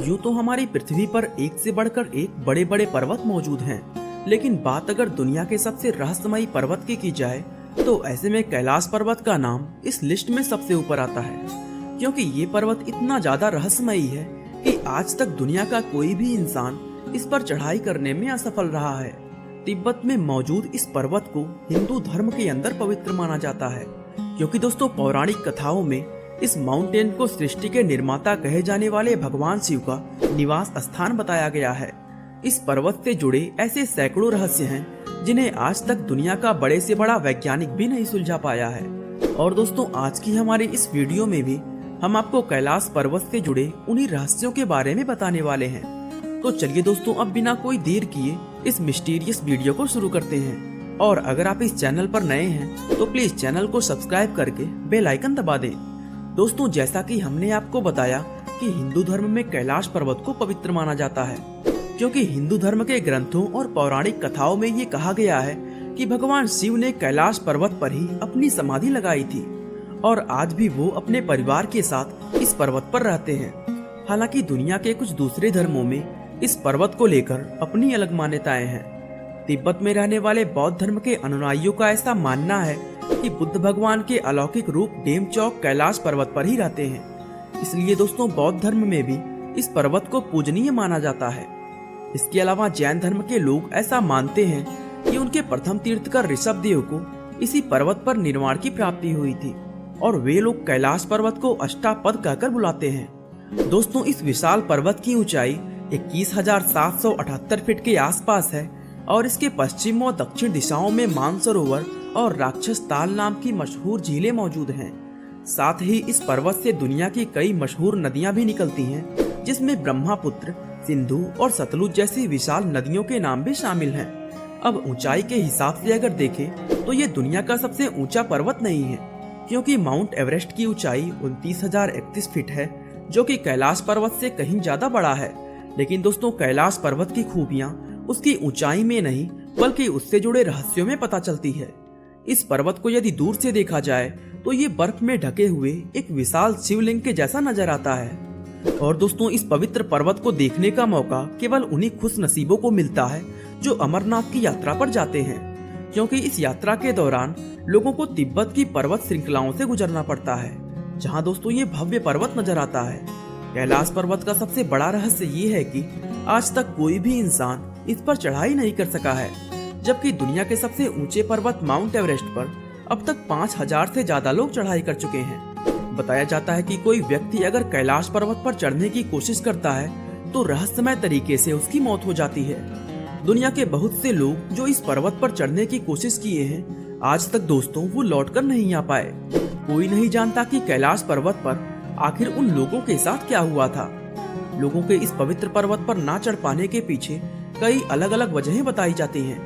यूं तो हमारी पृथ्वी पर एक से बढ़कर एक बड़े बड़े पर्वत मौजूद हैं, लेकिन बात अगर दुनिया के सबसे रहस्यमयी पर्वत की जाए तो ऐसे में कैलाश पर्वत का नाम इस लिस्ट में सबसे ऊपर आता है, क्योंकि ये पर्वत इतना ज्यादा रहस्यमयी है कि आज तक दुनिया का कोई भी इंसान इस पर चढ़ाई करने में असफल रहा है। तिब्बत में मौजूद इस पर्वत को हिंदू धर्म के अंदर पवित्र माना जाता है, क्योंकि दोस्तों पौराणिक कथाओं में इस माउंटेन को सृष्टि के निर्माता कहे जाने वाले भगवान शिव का निवास स्थान बताया गया है। इस पर्वत से जुड़े ऐसे सैकड़ों रहस्य हैं जिन्हें आज तक दुनिया का बड़े से बड़ा वैज्ञानिक भी नहीं सुलझा पाया है। और दोस्तों आज की हमारी इस वीडियो में भी हम आपको कैलाश पर्वत से जुड़े उन्हीं रहस्यों के बारे में बताने वाले हैं। तो चलिए दोस्तों अब बिना कोई देर किए इस मिस्टीरियस वीडियो को शुरू करते हैं। और अगर आप इस चैनल पर नए हैं तो प्लीज चैनल को सब्सक्राइब करके बेल आइकन दबा दें। दोस्तों जैसा कि हमने आपको बताया कि हिंदू धर्म में कैलाश पर्वत को पवित्र माना जाता है, क्योंकि हिंदू धर्म के ग्रंथों और पौराणिक कथाओं में ये कहा गया है कि भगवान शिव ने कैलाश पर्वत पर ही अपनी समाधि लगाई थी और आज भी वो अपने परिवार के साथ इस पर्वत पर रहते हैं। हालांकि दुनिया के कुछ दूसरे धर्मों में इस पर्वत को लेकर अपनी अलग मान्यताएं हैं। तिब्बत में रहने वाले बौद्ध धर्म के अनुयायियों का ऐसा मानना है कि बुद्ध भगवान के अलौकिक रूप डेमचौक कैलाश पर्वत पर ही रहते हैं, इसलिए दोस्तों बौद्ध धर्म में भी इस पर्वत को पूजनीय माना जाता है। इसके अलावा जैन धर्म के लोग ऐसा मानते हैं कि उनके प्रथम तीर्थकर ऋषभदेव को इसी पर्वत पर निर्वाण की प्राप्ति हुई थी और वे लोग कैलाश पर्वत को अष्टापद कहकर बुलाते हैं। दोस्तों इस विशाल पर्वत की ऊंचाई 21,778 फीट के आसपास है और इसके पश्चिम और दक्षिण दिशाओं में मानसरोवर और राक्षस ताल नाम की मशहूर झीलें मौजूद हैं। साथ ही इस पर्वत से दुनिया की कई मशहूर नदियां भी निकलती हैं, जिसमें ब्रह्मपुत्र, सिंधु और सतलुज जैसी विशाल नदियों के नाम भी शामिल हैं। अब ऊंचाई के हिसाब से अगर देखें तो ये दुनिया का सबसे ऊंचा पर्वत नहीं है, क्योंकि माउंट एवरेस्ट की ऊंचाई 29,031 फीट है, जो कि कैलाश पर्वत से कहीं ज्यादा बड़ा है। लेकिन दोस्तों कैलाश पर्वत की खूबियां उसकी ऊंचाई में नहीं बल्कि उससे जुड़े रहस्यों में पता चलती है। इस पर्वत को यदि दूर से देखा जाए तो ये बर्फ में ढके हुए एक विशाल शिवलिंग के जैसा नजर आता है। और दोस्तों इस पवित्र पर्वत को देखने का मौका केवल उन्हीं खुश नसीबों को मिलता है जो अमरनाथ की यात्रा पर जाते हैं, क्योंकि इस यात्रा के दौरान लोगों को तिब्बत की पर्वत श्रृंखलाओं से गुजरना पड़ता है, जहाँ दोस्तों ये भव्य पर्वत नजर आता है। कैलाश पर्वत का सबसे बड़ा रहस्य ये है कि आज तक कोई भी इंसान इस पर चढ़ाई नहीं कर सका है, जबकि दुनिया के सबसे ऊंचे पर्वत माउंट एवरेस्ट पर अब तक 5,000 से ज्यादा लोग चढ़ाई कर चुके हैं। बताया जाता है कि कोई व्यक्ति अगर कैलाश पर्वत पर चढ़ने की कोशिश करता है तो रहस्यमय तरीके से उसकी मौत हो जाती है। दुनिया के बहुत से लोग जो इस पर्वत पर चढ़ने की कोशिश किए हैं, आज तक दोस्तों वो लौट कर नहीं आ पाए। कोई नहीं जानता कि कैलाश पर्वत पर आखिर उन लोगों के साथ क्या हुआ था। लोगों के इस पवित्र पर्वत पर ना चढ़ पाने के पीछे कई अलग अलग वजहें बताई जाती हैं।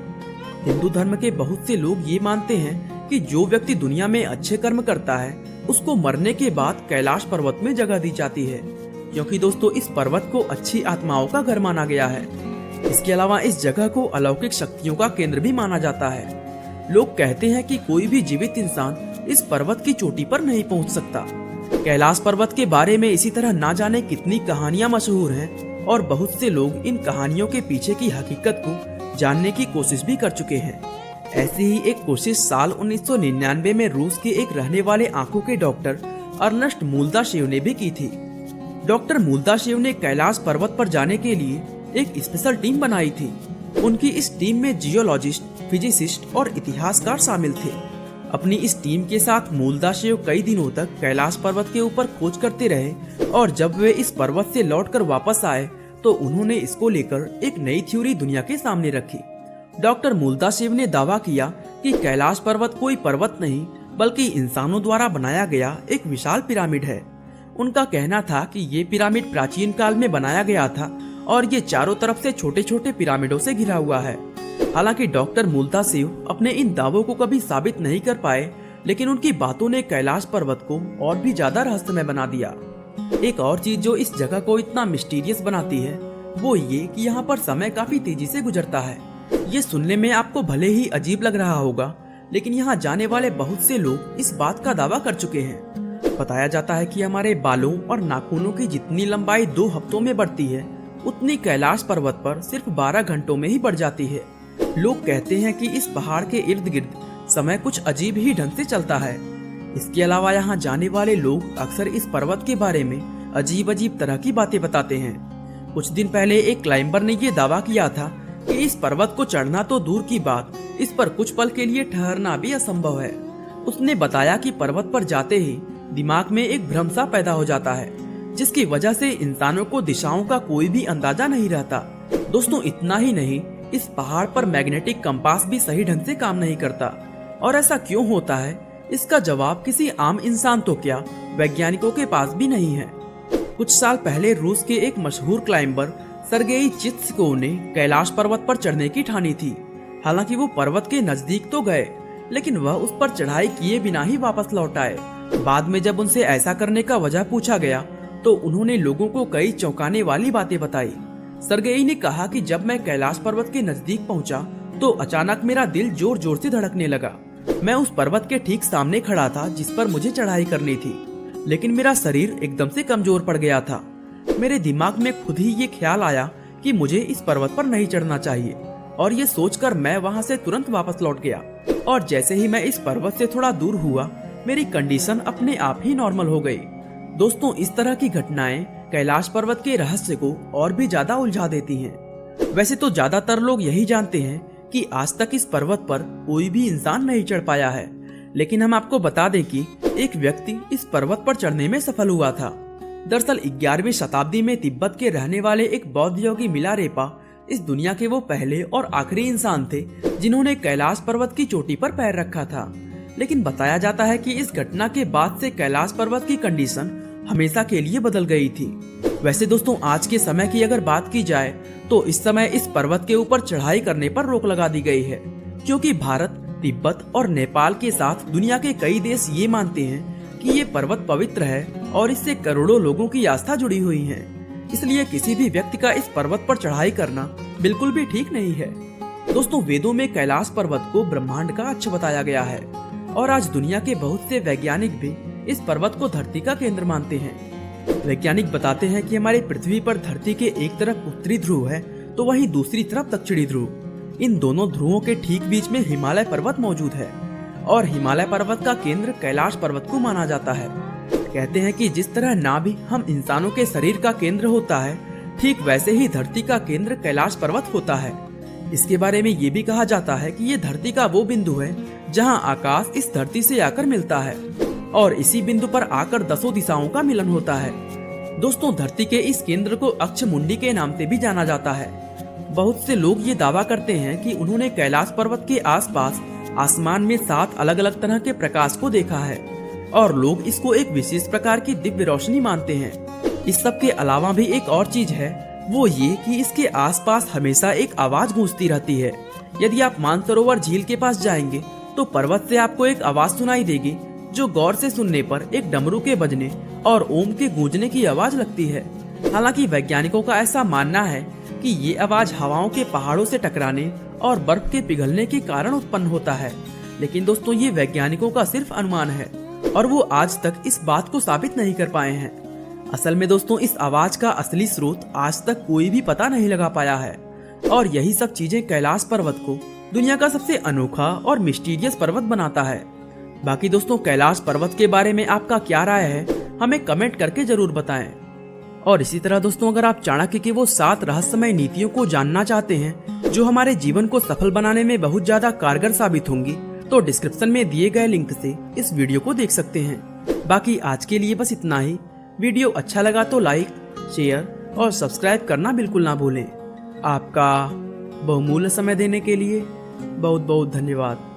हिंदू धर्म के बहुत से लोग ये मानते हैं कि जो व्यक्ति दुनिया में अच्छे कर्म करता है उसको मरने के बाद कैलाश पर्वत में जगह दी जाती है, क्योंकि दोस्तों इस पर्वत को अच्छी आत्माओं का घर माना गया है। इसके अलावा इस जगह को अलौकिक शक्तियों का केंद्र भी माना जाता है। लोग कहते हैं कि कोई भी जीवित इंसान इस पर्वत की चोटी पर नहीं पहुंच सकता। कैलाश पर्वत के बारे में इसी तरह ना जाने कितनी कहानियां मशहूर हैं और बहुत से लोग इन कहानियों के पीछे की हकीकत को जानने की कोशिश भी कर चुके हैं। ऐसी ही एक कोशिश साल 1999 में रूस के एक रहने वाले आंखों के डॉक्टर अर्नस्ट मूलदाशेव ने भी की थी। डॉक्टर मूलदाशेव ने कैलाश पर्वत पर जाने के लिए एक स्पेशल टीम बनाई थी। उनकी इस टीम में जियोलॉजिस्ट, फिजिसिस्ट और इतिहासकार शामिल थे। अपनी इस टीम के साथ मूलदाशेव कई दिनों तक कैलाश पर्वत के ऊपर खोज करते रहे और जब वे इस पर्वत से लौटकर वापस आए तो उन्होंने इसको लेकर एक नई थ्योरी दुनिया के सामने रखी। डॉक्टर मूलदाशेव ने दावा किया कि कैलाश पर्वत कोई पर्वत नहीं बल्कि इंसानों द्वारा बनाया गया एक विशाल पिरामिड है। उनका कहना था कि ये पिरामिड प्राचीन काल में बनाया गया था और ये चारों तरफ से छोटे छोटे पिरामिडों से घिरा हुआ है। हालांकि डॉक्टर मूलदाशेव अपने इन दावों को कभी साबित नहीं कर पाए, लेकिन उनकी बातों ने कैलाश पर्वत को और भी ज्यादा रहस्यमय बना दिया। एक और चीज जो इस जगह को इतना मिस्टीरियस बनाती है वो ये कि यहाँ पर समय काफी तेजी से गुजरता है। ये सुनने में आपको भले ही अजीब लग रहा होगा, लेकिन यहाँ जाने वाले बहुत से लोग इस बात का दावा कर चुके हैं। बताया जाता है कि हमारे बालों और नाखूनों की जितनी लंबाई 2 हफ्तों में बढ़ती है, उतनी कैलाश पर्वत पर सिर्फ 12 घंटों में ही बढ़ जाती है। लोग कहते हैं कि इस पहाड़ के इर्द गिर्द समय कुछ अजीब ही ढंग से चलता है। इसके अलावा यहाँ जाने वाले लोग अक्सर इस पर्वत के बारे में अजीब अजीब तरह की बातें बताते हैं। कुछ दिन पहले एक क्लाइंबर ने ये दावा किया था कि इस पर्वत को चढ़ना तो दूर की बात, इस पर कुछ पल के लिए ठहरना भी असंभव है। उसने बताया कि पर्वत पर जाते ही दिमाग में एक भ्रम सा पैदा हो जाता है, जिसकी वजह से इंसानों को दिशाओं का कोई भी अंदाजा नहीं रहता। दोस्तों, इतना ही नहीं, इस पहाड़ पर मैग्नेटिक कंपास भी सही ढंग से काम नहीं करता। और ऐसा क्यों होता है, इसका जवाब किसी आम इंसान तो क्या, वैज्ञानिकों के पास भी नहीं है। कुछ साल पहले रूस के एक मशहूर क्लाइंबर सर्गेई चित्सकोव ने कैलाश पर्वत पर चढ़ने की ठानी थी। हालांकि वो पर्वत के नजदीक तो गए, लेकिन वह उस पर चढ़ाई किए बिना ही वापस लौट आए। बाद में जब उनसे ऐसा करने का वजह पूछा गया तो उन्होंने लोगों को कई चौंकाने वाली बातें बताई। सर्गेई ने कहा कि जब मैं कैलाश पर्वत के नजदीक पहुंचा तो अचानक मेरा दिल जोर जोर से धड़कने लगा। मैं उस पर्वत के ठीक सामने खड़ा था जिस पर मुझे चढ़ाई करनी थी, लेकिन मेरा शरीर एकदम से कमजोर पड़ गया था। मेरे दिमाग में खुद ही ये ख्याल आया कि मुझे इस पर्वत पर नहीं चढ़ना चाहिए, और ये सोचकर मैं वहाँ से तुरंत वापस लौट गया। और जैसे ही मैं इस पर्वत से थोड़ा दूर हुआ, मेरी कंडीशन अपने आप ही नॉर्मल हो गई। दोस्तों, इस तरह की घटनाएं कैलाश पर्वत के रहस्य को और भी ज्यादा उलझा देती हैं। वैसे तो ज्यादातर लोग यही जानते हैं कि आज तक इस पर्वत पर कोई भी इंसान नहीं चढ़ पाया है, लेकिन हम आपको बता दें कि एक व्यक्ति इस पर्वत पर चढ़ने में सफल हुआ था। दरअसल 11वीं शताब्दी में तिब्बत के रहने वाले एक बौद्ध योगी मिलारेपा इस दुनिया के वो पहले और आखिरी इंसान थे जिन्होंने कैलाश पर्वत की चोटी पर पैर रखा था। लेकिन बताया जाता है कि इस घटना के बाद से कैलाश पर्वत की कंडीशन हमेशा के लिए बदल गई थी। वैसे दोस्तों, आज के समय की अगर बात की जाए तो इस समय इस पर्वत के ऊपर चढ़ाई करने पर रोक लगा दी गई है, क्योंकि भारत, तिब्बत और नेपाल के साथ दुनिया के कई देश ये मानते हैं कि ये पर्वत पवित्र है और इससे करोड़ों लोगों की आस्था जुड़ी हुई है। इसलिए किसी भी व्यक्ति का इस पर्वत पर चढ़ाई करना बिल्कुल भी ठीक नहीं है। दोस्तों, वेदों में कैलाश पर्वत को ब्रह्मांड का अक्ष बताया गया है, और आज दुनिया के बहुत से वैज्ञानिक भी इस पर्वत को धरती का केंद्र मानते हैं। वैज्ञानिक बताते हैं कि हमारी पृथ्वी पर धरती के एक तरफ उत्तरी ध्रुव है तो वहीं दूसरी तरफ दक्षिणी ध्रुव। इन दोनों ध्रुवों के ठीक बीच में हिमालय पर्वत मौजूद है, और हिमालय पर्वत का केंद्र कैलाश पर्वत को माना जाता है। कहते हैं कि जिस तरह नाभि हम इंसानों के शरीर का केंद्र होता है, ठीक वैसे ही धरती का केंद्र कैलाश पर्वत होता है। इसके बारे में ये भी कहा जाता है कि ये धरती का वो बिंदु है जहां आकाश इस धरती से आकर मिलता है, और इसी बिंदु पर आकर 10 दिशाओं का मिलन होता है। दोस्तों, धरती के इस केंद्र को अक्ष मुंडी के नाम से भी जाना जाता है। बहुत से लोग ये दावा करते हैं कि उन्होंने कैलाश पर्वत के आसपास आसमान में 7 अलग अलग तरह के प्रकाश को देखा है, और लोग इसको एक विशेष प्रकार की दिव्य रोशनी मानते हैं। इस सब के अलावा भी एक और चीज है, वो ये कि इसके आसपास हमेशा एक आवाज गूंजती रहती है। यदि आप मानसरोवर झील के पास जाएंगे तो पर्वत से आपको एक आवाज सुनाई देगी, जो गौर से सुनने पर एक डमरू के बजने और ओम के गूंजने की आवाज लगती है। हालांकि वैज्ञानिकों का ऐसा मानना है कि ये आवाज हवाओं के पहाड़ों से टकराने और बर्फ के पिघलने के कारण उत्पन्न होता है। लेकिन दोस्तों, ये वैज्ञानिकों का सिर्फ अनुमान है, और वो आज तक इस बात को साबित नहीं कर पाए हैं। असल में दोस्तों, इस आवाज का असली स्रोत आज तक कोई भी पता नहीं लगा पाया है, और यही सब चीजें कैलाश पर्वत को दुनिया का सबसे अनोखा और मिस्टीरियस पर्वत बनाता है। बाकी दोस्तों, कैलाश पर्वत के बारे में आपका क्या राय है, हमें कमेंट करके जरूर बताएं। और इसी तरह दोस्तों, अगर आप चाणक्य की वो 7 रहस्यमय नीतियों को जानना चाहते हैं जो हमारे जीवन को सफल बनाने में बहुत ज्यादा कारगर साबित होंगी, तो डिस्क्रिप्शन में दिए गए लिंक से इस वीडियो को देख सकते हैं। बाकी आज के लिए बस इतना ही। वीडियो अच्छा लगा तो लाइक, शेयर और सब्सक्राइब करना बिल्कुल ना भूलें। आपका बहुमूल्य समय देने के लिए बहुत बहुत धन्यवाद।